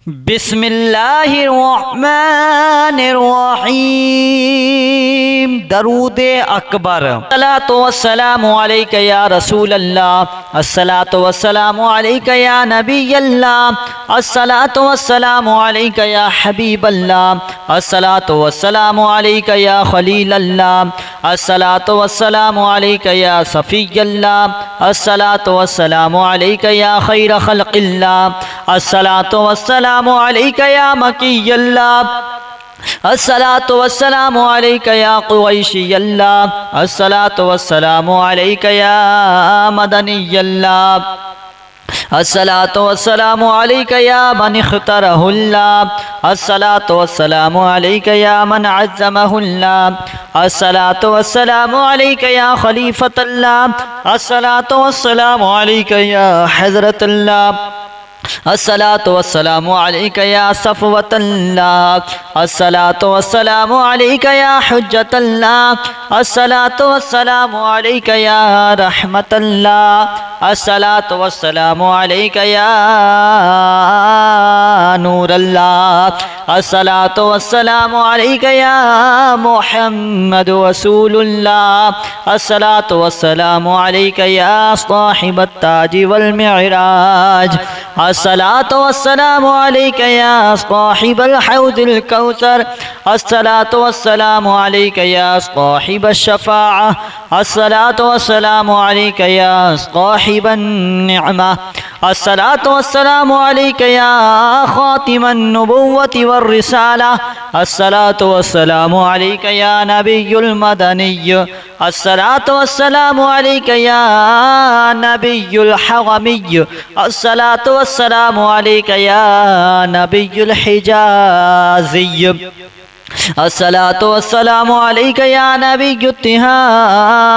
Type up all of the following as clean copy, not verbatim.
بسم الله الرحمن الرحيم درود أكبر الصلاة والسلام عليك يا رسول الله الصلاة والسلام عليك يا نبي الله الصلاة والسلام عليك يا حبيب الله الصلاة والسلام عليك يا خليل الله الصلاة والسلام عليك يا صفي الله الصلاة والسلام عليك يا خير خلق الله الصلاة والسلام عليك يا مكي الله الصلاة والسلام عليك يا قريشي الله الصلاة والسلام عليك يا مدني الله الصلاة والسلام عليك يا من اختاره الله الصلاة والسلام عليك يا من عزمه الله الصلاة والسلام عليك يا خليفة الله الصلاة والسلام عليك يا حضرة الله الصلاة والسلام عليك يا صفوة الله الصلاة والسلام عليك يا حجة الله الصلاة والسلام عليك يا رحمة الله الصلاة والسلام عليك يا نور الله الصلاة والسلام عليك يا محمد رسول الله الصلاة والسلام عليك يا صاحب التاج والمعراج الصلاة والسلام عليك يا صاحب الحوض الكوثر الصلاة والسلام عليك يا صاحب الشفاعة الصلاة والسلام عليك يا صاحب النعمة الصلاة والسلام عليك يا خاتم النبوة والرسالة الصلاة والسلام عليك يا نبي المدني الصلاة والسلام عليك يا نبي الحرمي الصلاة والسلام عليك يا نبي الحجازي الصلاة والسلام عليك يا نبي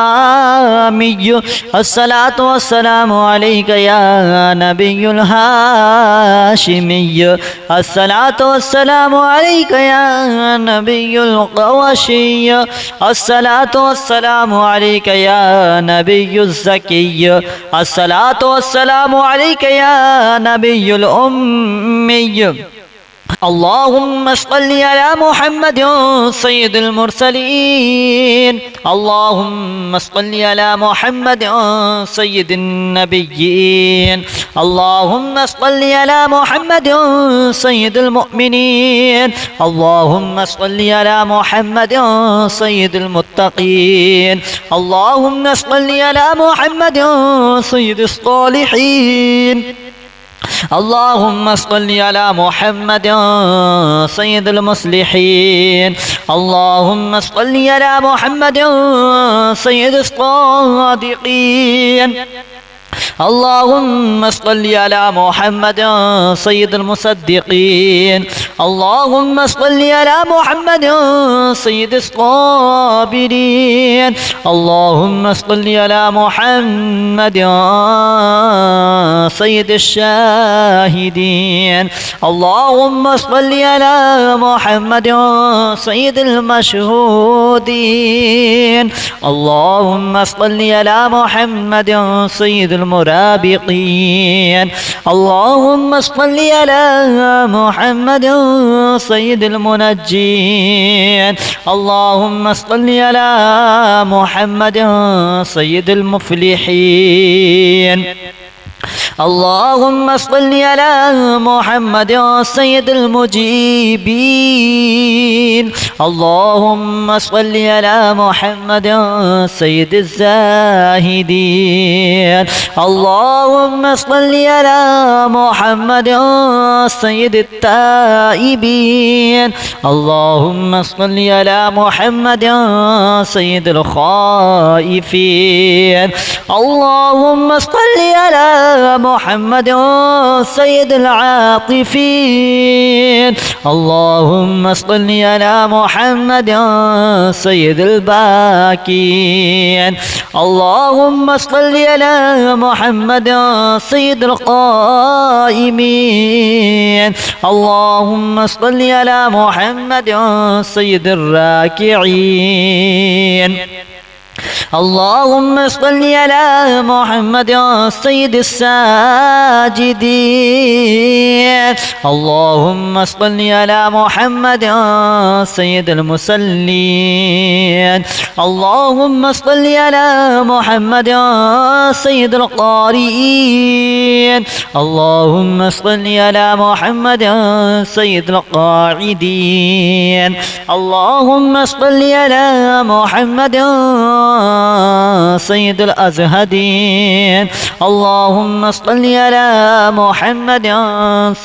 التهامي الصلاة والسلام عليك يا نبي الهاشمي الصلاة والسلام عليك يا نبي القوشي الصلاة والسلام عليك يا نبي الزكي الصلاة والسلام عليك يا نبي الأمي اللهم صل على محمد سيد المرسلين اللهم صل على محمد سيد النبيين اللهم صل على محمد سيد المؤمنين اللهم صل على محمد سيد المتقين اللهم صل على محمد سيد الصالحين اللهم صل على محمد سيد المصلحين اللهم صل على محمد سيد الصادقين اللهم صل على محمد سيد المصدقين اللهم صل على محمد سيد الصابرين اللهم صل على محمد سيد الشاهدين اللهم صل على محمد سيد المشهودين اللهم صل على محمد سيد المرابطين اللهم صل على محمد سيد المنجين اللهم صل على محمد سيد المفلحين اللهم صل على محمد سيد المجيبين اللهم صل على محمد سيد الزاهدين اللهم صل على محمد سيد التائبين اللهم صل على محمد سيد الخائفين اللهم صل على محمد سيد العاطفين اللهم صل على محمد سيد الباكين اللهم صل على محمد سيد القائمين اللهم صل على محمد سيد الراكعين اللهم صل على محمد سيد الساجدين. اللهم صل على محمد سيد المصلين. اللهم صل على محمد سيد القارئين. اللهم صل على محمد سيد القاعدين. اللهم صل على محمد سيد الأزهدين. اللهم صل على محمد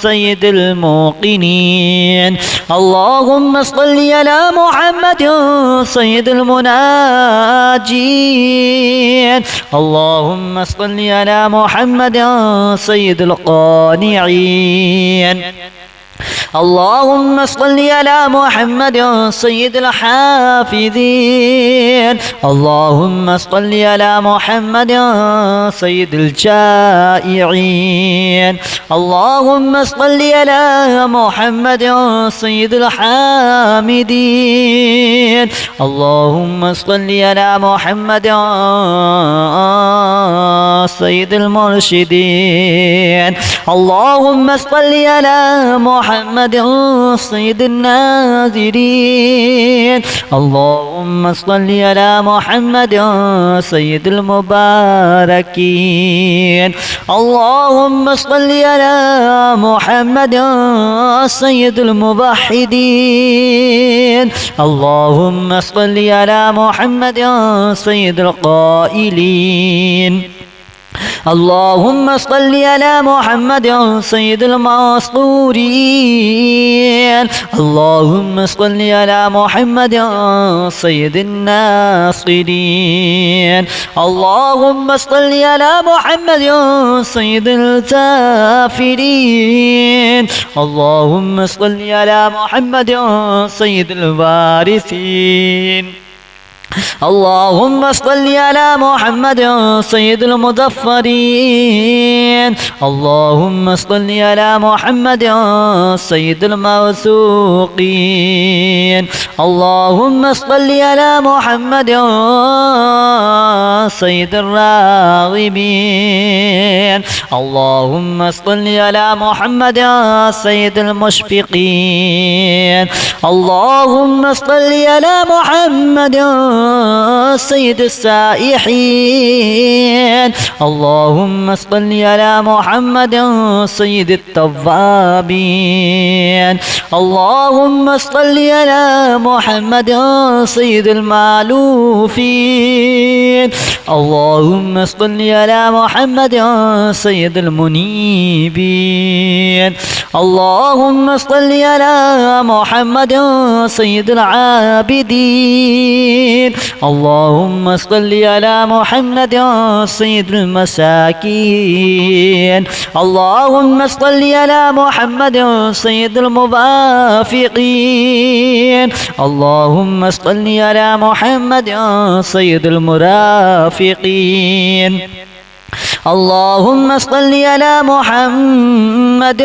سيد الموقنين. اللهم صل على محمد سيد المناجين. اللهم صل على محمد سيد القانعين. اللهم صل على محمد سيد الحافظين. اللهم صل على محمد سيد الجائعين. اللهم صل على محمد سيد الحامدين. اللهم صل على محمد سيد المرشدين. اللهم صل على محمد سيد الناذرين. اللهم صل على محمد سيد المباركين. اللهم صل على محمد سيد الموحدين. اللهم صل على محمد سيد القائلين. اللهم صل على محمد سيد المسطورين. اللهم صل على محمد سيد الناصرين. اللهم صل على محمد سيد الزافرين. اللهم صل على محمد سيد الوارثين. اللهم صل على محمد سيد المظفرين. اللهم صل على محمد سيد الموثوقين. اللهم صل على محمد سيد الراغبين. اللهم صل على محمد سيد المشفقين. اللهم صل على محمد سيد السائحين. اللهم صل على محمد سيد التوابين. اللهم صل على محمد سيد المالوفين. اللهم صل على محمد سيد المنيبين. اللهم صل على محمد سيد العابدين. اللهم صل على محمد سيد المساكين. اللهم صل على محمد سيد الموافقين. اللهم صل على محمد سيد المرافقين. اللهم صل على محمد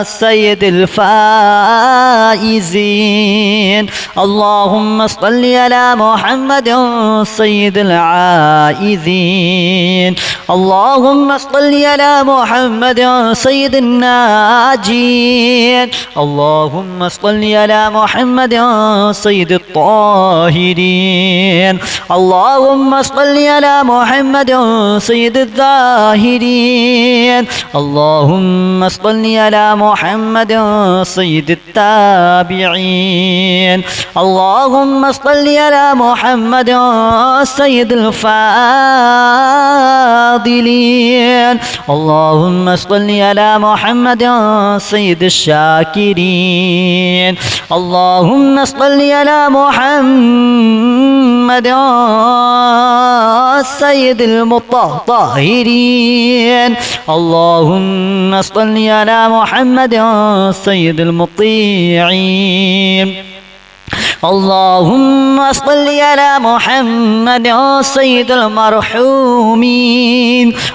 سيد الفائزين. اللهم صل على محمد سيد العائذين. اللهم صل على محمد سيد الناجين. اللهم صل على محمد سيد الطاهرين. اللهم صل على محمد سيد الظاهرين. اللهم صل على محمد سيد التابعين. اللهم صل على محمد سيد الفاضلين. اللهم صل على محمد سيد الشاكرين. اللهم صل على محمد سيد المطهرين. اللهم صل على محمد سيد المطيعين. اللهم صل على محمد سيد المرحومين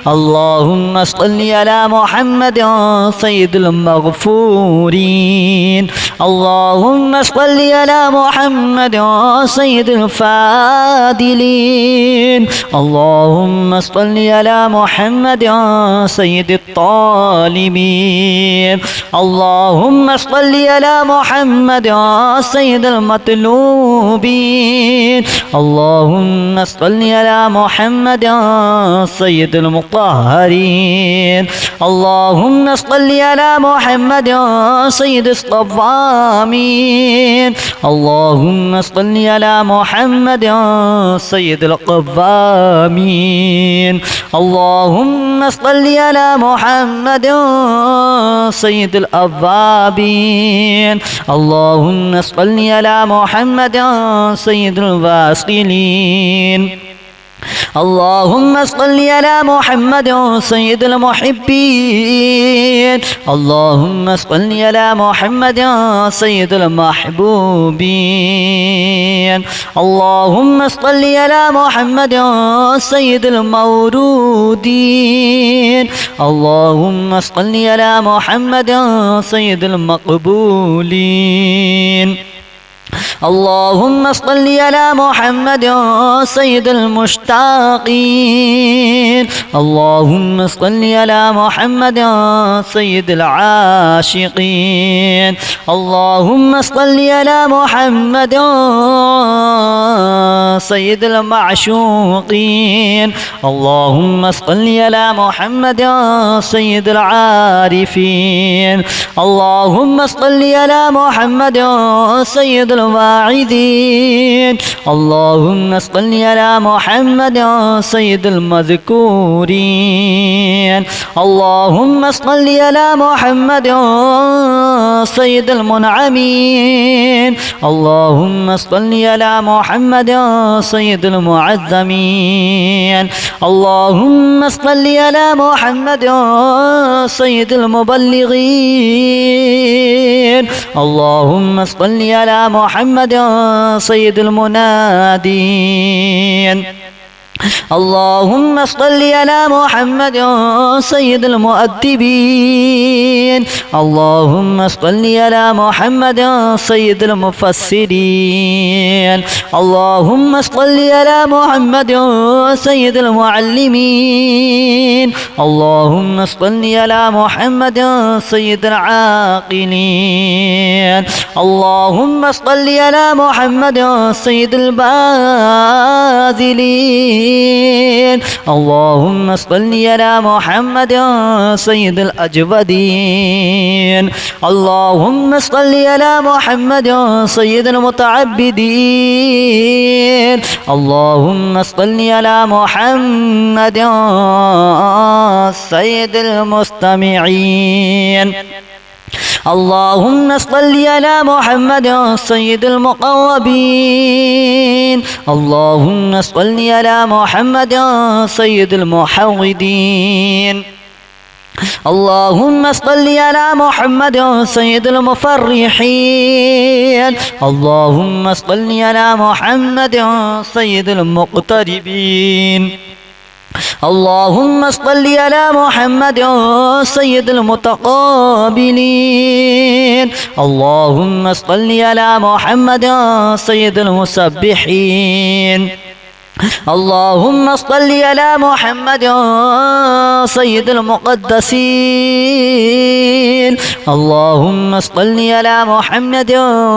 اللهم صل على محمد سيد المغفورين اللهم صل على محمد سيد الفاضلين اللهم صل على محمد سيد الطالبين اللهم صل على محمد سيد المطلوبين اللهم صل على محمد سيد المطهرين اللهم صل على محمد سيد الصوامين اللهم صل على محمد سيد القوامين اللهم صل على محمد سيد الأوابين اللهم صل على محمد سيد الواصلين اللهم صل على محمد سيد المحبين اللهم صل على محمد سيد المحبوبين اللهم صل على محمد سيد المورودين اللهم صل على محمد سيد المقبولين اللهم صل على محمد سيد المشتاقين اللهم صل على محمد سيد العاشقين اللهم صل على محمد سيد المعشوقين اللهم صل على محمد سيد العارفين اللهم صل على محمد سيد الواعدين اللهم صل على محمد سيد المذكورين اللهم صل على محمد سيد المنعمين اللهم صل على محمد سيد المعظمين اللهم صل على محمد سيد المبلغين اللهم صل على محمد سيد المنادين اللهم صل على محمد سيد المؤدبين اللهم صل على محمد سيد المفسرين اللهم صل على محمد سيد المعلمين اللهم صل على محمد سيد العاقلين اللهم صل على محمد سيد الباذلين اللهم صل على محمد سيد الأجودين اللهم صل على محمد سيد المتعبدين اللهم صل على محمد سيد المستمعين اللهم صل على محمد سيد المقربين اللهم صل على محمد سيد المحوذين اللهم صل على محمد سيد المفرحين اللهم صل على محمد سيد المقتربين اللهم صل على محمد سيد المتقابلين اللهم صل على محمد سيد المسبحين اللهم صل على محمد سيد المقدسين اللهم صل على محمد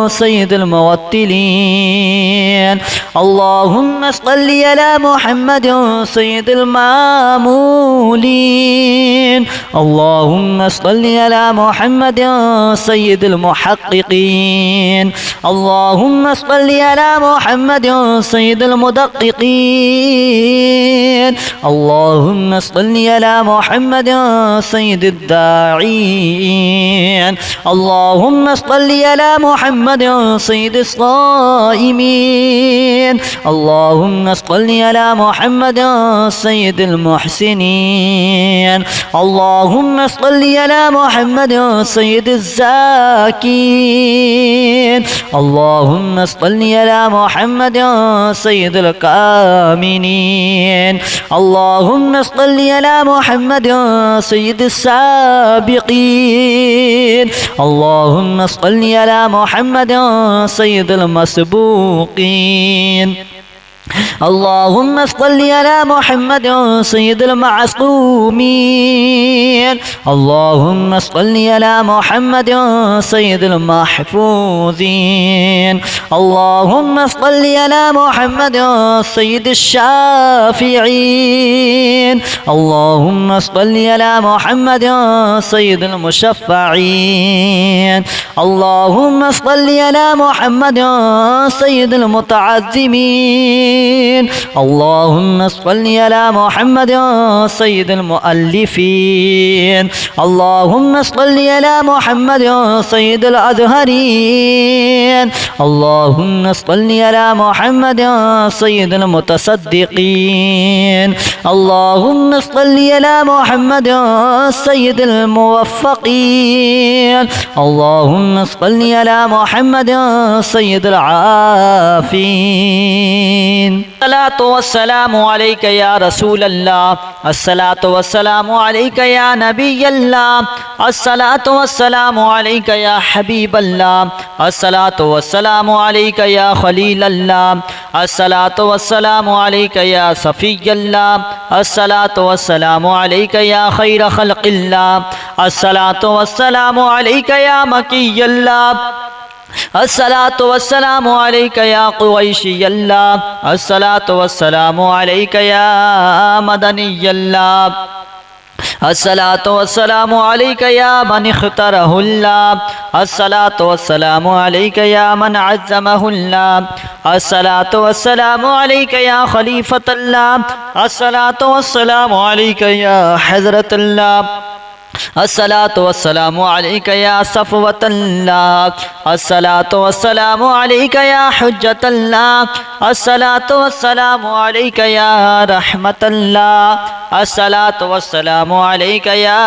سيد الموتلين اللهم صل على محمد سيد المامولين اللهم صل على محمد سيد المحققين اللهم صل على محمد سيد المدققين الصادقين اللهم صل على محمد سيد الداعين اللهم صل على محمد سيد الصائمين اللهم صل على محمد سيد المحسنين اللهم صل على محمد سيد الزاكين اللهم صل على محمد سيد الكاملين اللهم صل على محمد سيد السابقين اللهم صل على محمد سيد المسبوقين اللهم صل على محمد سيد المعصومين اللهم صل على محمد سيد المحفوظين اللهم صل على محمد سيد الشافعين اللهم صل على محمد سيد المشفعين اللهم صل على محمد سيد المتعظمين اللهم صل على محمد سيد المؤلفين اللهم صل على محمد سيد الأزهرين اللهم صل على محمد سيد المتصدقين اللهم صل على محمد سيد الموفقين اللهم صل على محمد سيد العافين الصلاة والسلام عليك يا رسول الله الصلاة والسلام عليك يا نبي الله الصلاة والسلام عليك يا حبيب الله الصلاة والسلام عليك يا خليل الله الصلاة والسلام عليك يا صفي الله الصلاة والسلام عليك يا خير خلق الله الصلاة والسلام عليك يا مكي الله الصلاة والسلام عليك يا قريشي الله الصلاة والسلام عليك يا مدني الله الصلاة والسلام عليك يا من اختاره الله الصلاة والسلام عليك يا من عزمه الله الصلاة والسلام عليك يا خليفة الله الصلاة والسلام عليك يا حضرة الله الصلاة والسلام عليك يا صفوة الله الصلاة والسلام عليك يا حجة الله الصلاة والسلام عليك يا رحمة الله الصلاة والسلام عليك يا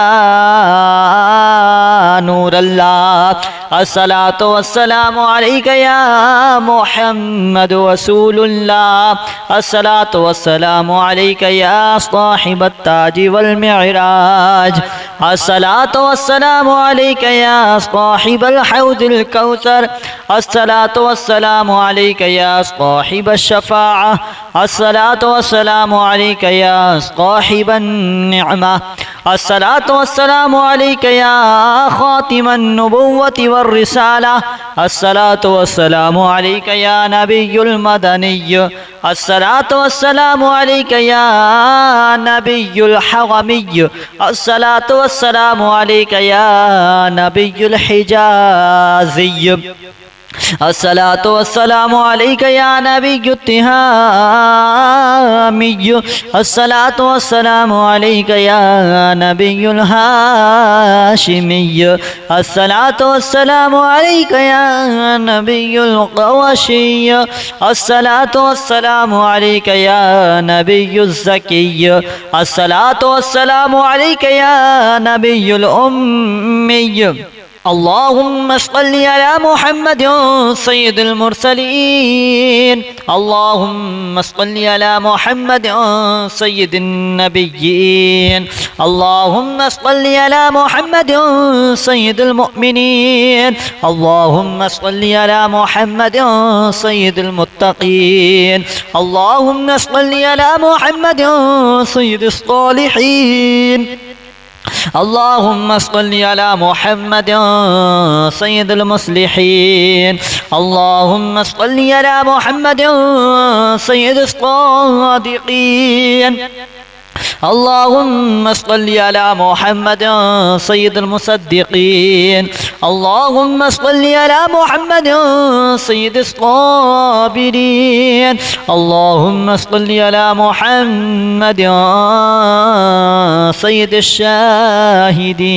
نور الله الصلاة والسلام عليك يا محمد رسول الله الصلاة والسلام عليك يا صاحب التاج والمعراج الصلاة والسلام عليك يا صاحب الحوض الكوثر الصلاة والسلام عليك يا صاحب الشفاعة الصلاة والسلام عليك يا صاحب النعمة الصلاة والسلام عليك يا خاتم النبوة والرسالة الصلاة والسلام عليك يا نبي المدني الصلاة والسلام عليك يا نبي الحرمي الصلاة والسلام عليك يا نبي الحجازي الصلاة والسلام عليك يا نبي التهامي الصلاة والسلام عليك يا نبي الهاشمي الصلاة والسلام عليك يا نبي القوشي الصلاة والسلام عليك يا نبي الزكي الصلاة والسلام عليك يا نبي الأمي اللهم صل على محمد سيد المرسلين اللهم صل على محمد سيد النبيين اللهم صل على محمد سيد المؤمنين اللهم صل على محمد سيد المتقين اللهم صل على محمد سيد الصالحين اللهم صل على محمد سيد المصلحين اللهم صل على محمد سيد الصادقين اللهم صل على محمد سيد المصدقين. اللهم صل على محمد سيد الصابرين. اللهم صل على محمد سيد الشاهدين.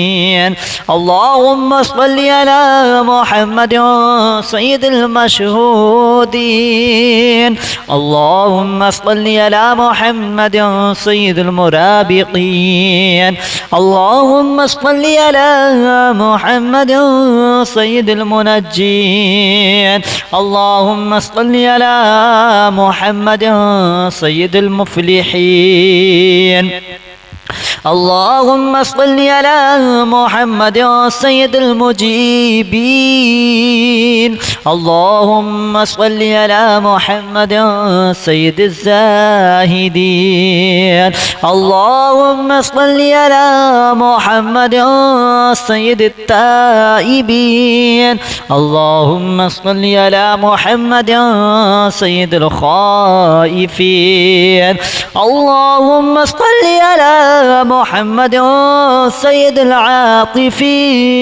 اللهم صل على محمد سيد المشهودين. اللهم صل على محمد سيد المرابطين. اللهم صل على محمد سيد المنجين. اللهم صل على محمد سيد المفلحين. اللهم صل على محمد سيد المجيبين. اللهم صل على محمد سيد الزاهدين. اللهم صل على محمد سيد التائبين. اللهم صل على محمد سيد الخائفين. اللهم صل على محمد سيد العاطفين.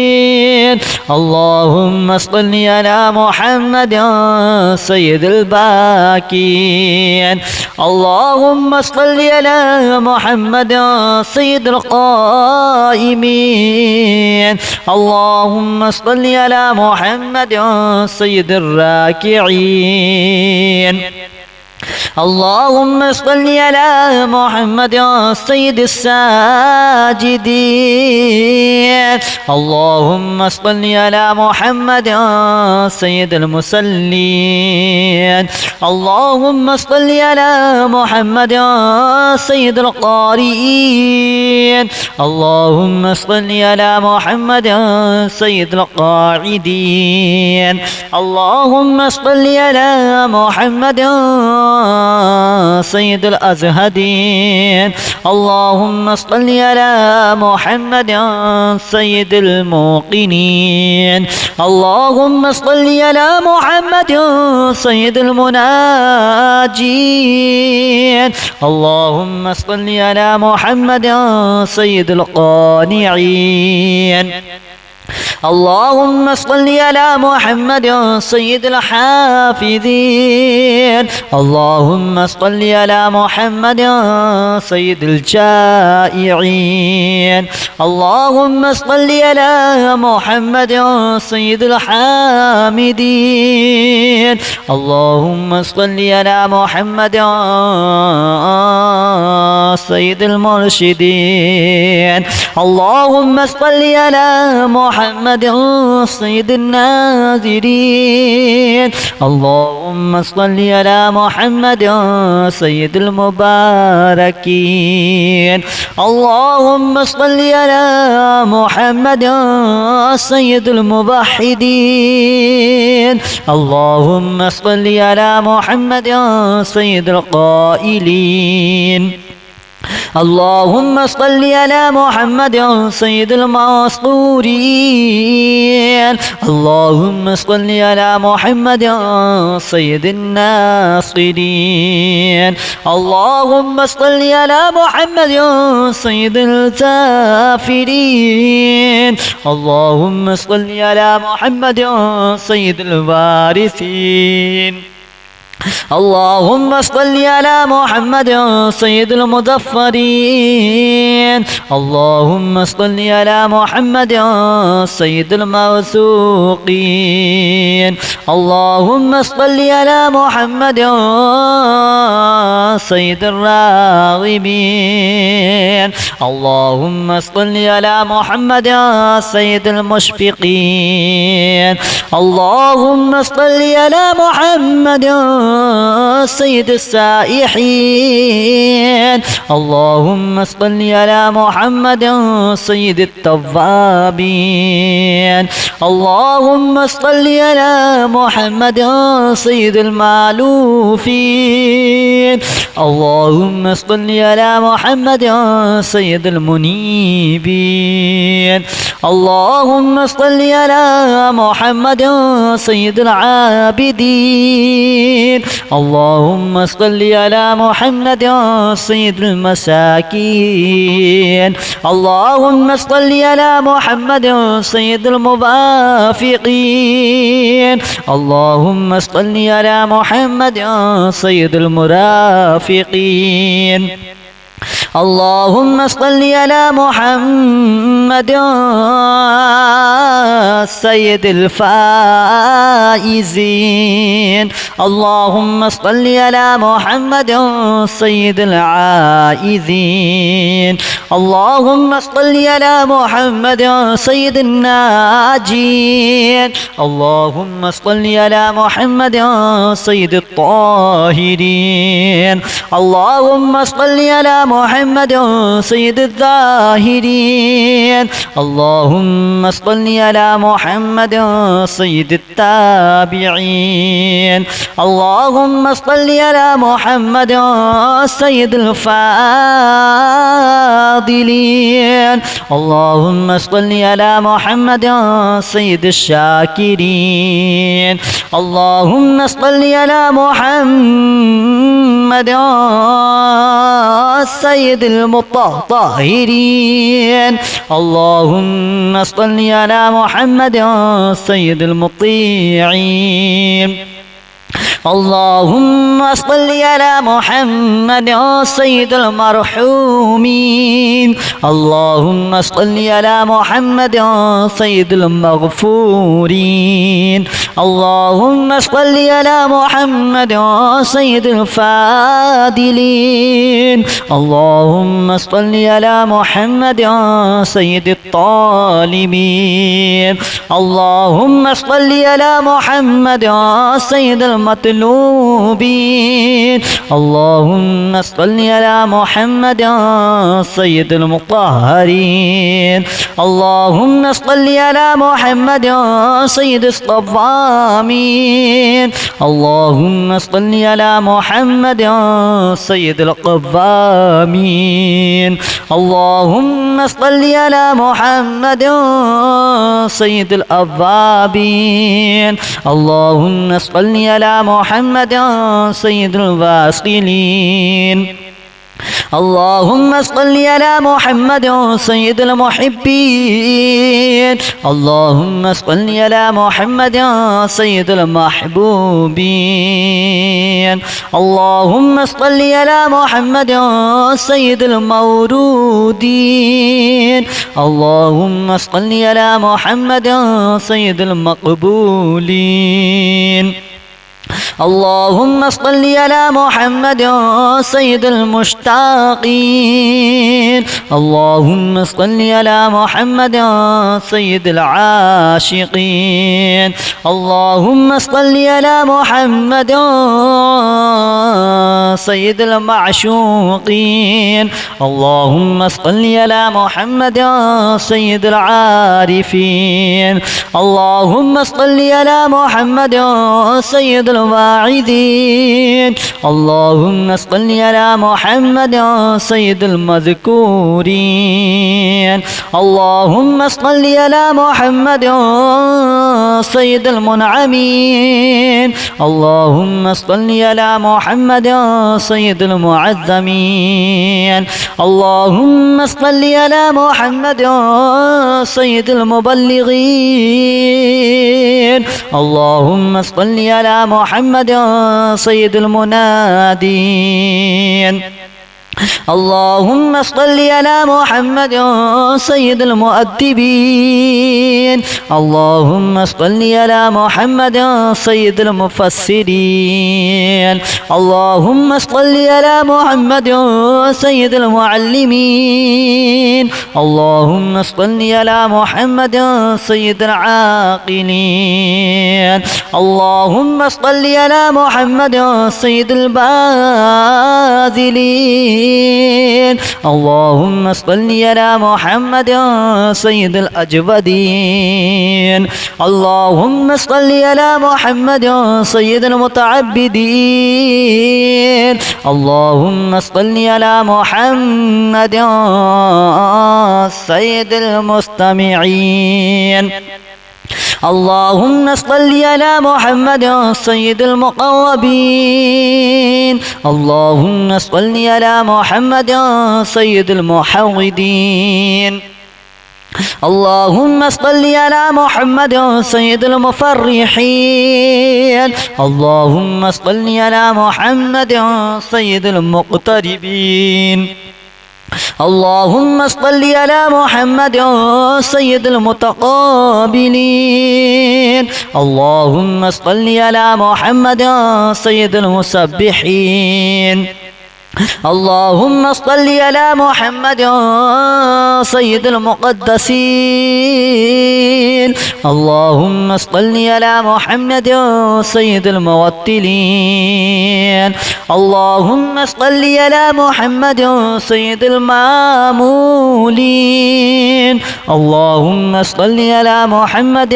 اللهم صل على محمد سيد الباكين. اللهم صل على محمد سيد القائمين. اللهم صل على محمد سيد الراكعين. اللهم صل على محمد سيد الساجدين. اللهم صل على محمد سيد المصلين. اللهم صل على محمد سيد القارئين. اللهم صل على محمد سيد القاعدين. اللهم صل على محمد سيد الأزهدين. اللهم صل على محمد سيد الموقنين. اللهم صل على محمد سيد المناجين. اللهم صل على محمد سيد القانعين. اللهم صل على محمد سيد الحافظين. اللهم صل على محمد سيد الجائعين. اللهم صل على محمد سيد الحامدين. اللهم صل على محمد سيد المرشدين. اللهم صل على محمد سيد الناذرين. اللهم صل على محمد سيد المباركين. اللهم صل على محمد سيد الموحدين. اللهم صل على محمد سيد القائلين. اللهم صل على محمد سيد المسطورين. اللهم صل على محمد سيد الناصرين. اللهم صل على محمد سيد الزافرين. اللهم صل على محمد سيد الوارثين. اللهم صل على محمد سيد المظفرين. اللهم صل على محمد سيد الموثوقين. اللهم صل على محمد سيد الراغبين. اللهم صل على محمد سيد المشفقين. اللهم صل على محمد سيد السائحين. اللهم صل على محمد سيد التوابين. اللهم صل على محمد سيد المألوفين. اللهم صل على محمد سيد المنيبين. اللهم صل على محمد سيد العابدين. اللهم صل على محمد سيد المساكين. اللهم صل على محمد سيد الموافقين. اللهم صل على محمد سيد المرافقين. اللهم صل على محمد سيد الفائزين. اللهم صل على محمد سيد العائذين. اللهم صل على محمد سيد الناجين. اللهم صل على محمد سيد الطاهرين. اللهم صل على محمد سيد الظاهرين. اللهم صل على محمد سيد التابعين. اللهم صل على محمد سيد الفاضلين. اللهم صل على محمد سيد الشاكرين. اللهم صل على محمد سيد المطهرين. اللهم صل على محمد سيد المطيعين. اللهم صل على محمد سيد المرحومين. اللهم صل على محمد سيد المغفورين. اللهم صل على محمد سيد الفاضلين. اللهم صل على محمد سيد الطالبين. اللهم صل على محمد سيد المطلوبين. اللهم صل على محمد سيد المطهرين. اللهم صل على محمد سيد الصوامين. اللهم صل على محمد سيد القوامين. اللهم صل على محمد سيد الأوابين. اللهم صل على محمد سيد الواصلين. اللهم صل على محمد سيد المحبين. اللهم صل على محمد سيد المحبوبين. اللهم صل على محمد سيد المورودين. اللهم صل على محمد سيد المقبولين. اللهم صل على محمد سيد المشتاقين. اللهم صل على محمد سيد العاشقين. اللهم صل على محمد سيد المعشوقين. اللهم صل على محمد سيد العارفين. اللهم صل على محمد سيد الواعظين. اللهم صل على محمد سيد المذكورين. اللهم صل على محمد سيد المنعمين. اللهم صل على محمد سيد المعظمين. اللهم صل على محمد سيد المبلغين. اللهم صل على محمد سيد المنادين. اللهم صل على محمد سيد المؤدبين. اللهم صل على محمد سيد المفسرين. اللهم صل على محمد سيد المعلمين. اللهم صل على محمد سيد العاقلين. اللهم صل على محمد سيد الباذلين. اللهم صل على محمد سيد الأجودين. اللهم صل على محمد سيد المتعبدين. اللهم صل على محمد سيد المستمعين. اللهم صل على محمد سيد المقربين. اللهم صل على محمد سيد المحوذين. اللهم صل على محمد سيد المفرحين. اللهم صل على محمد سيد المقتربين. اللهم صل على محمد سيد المتقابلين. اللهم صل على محمد سيد المسبحين. اللهم صل على محمد سيد المقدسين. اللهم صل على محمد سيد الموتلين. اللهم صل على محمد سيد المامولين. اللهم صل على محمد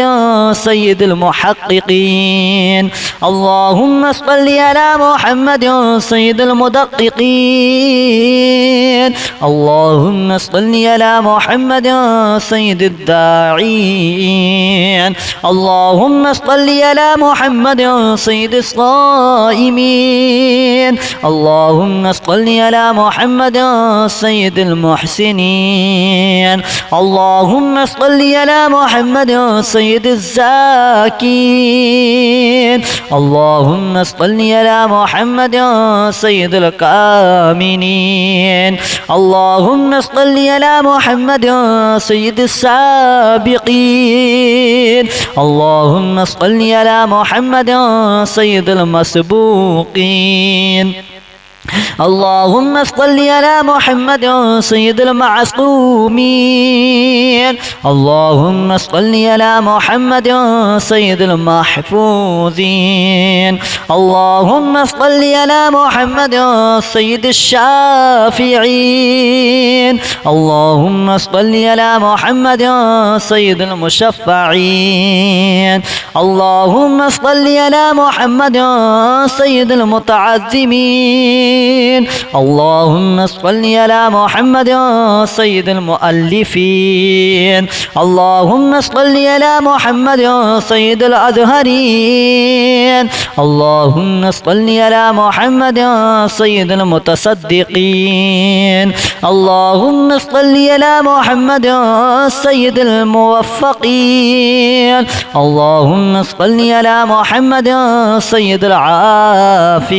سيد المحققين. اللهم صل على محمد سيد المدققين. اللهم صل على محمد سيد الداعين. اللهم صل على محمد سيد الصائمين. اللهم صل على محمد سيد المحسنين. اللهم صل على محمد سيد الزاكين. اللهم صل على محمد سيد الكاملين. اللهم صل على محمد سيد السابقين. اللهم صل على محمد سيد المسبوقين. اللهم صل على محمد سيد المعصومين. اللهم صل على محمد سيد المحفوظين. اللهم صل على محمد سيد الشافعين. اللهم صل على محمد سيد المشفعين. اللهم صل على محمد سيد المتعظمين. اللهم صل على محمد سيد المؤلفين. اللهم صل على محمد سيد الأزهرين. اللهم صل على محمد سيد المتصدقين. اللهم صل على محمد سيد الموفقين. اللهم صل على محمد سيد العافين.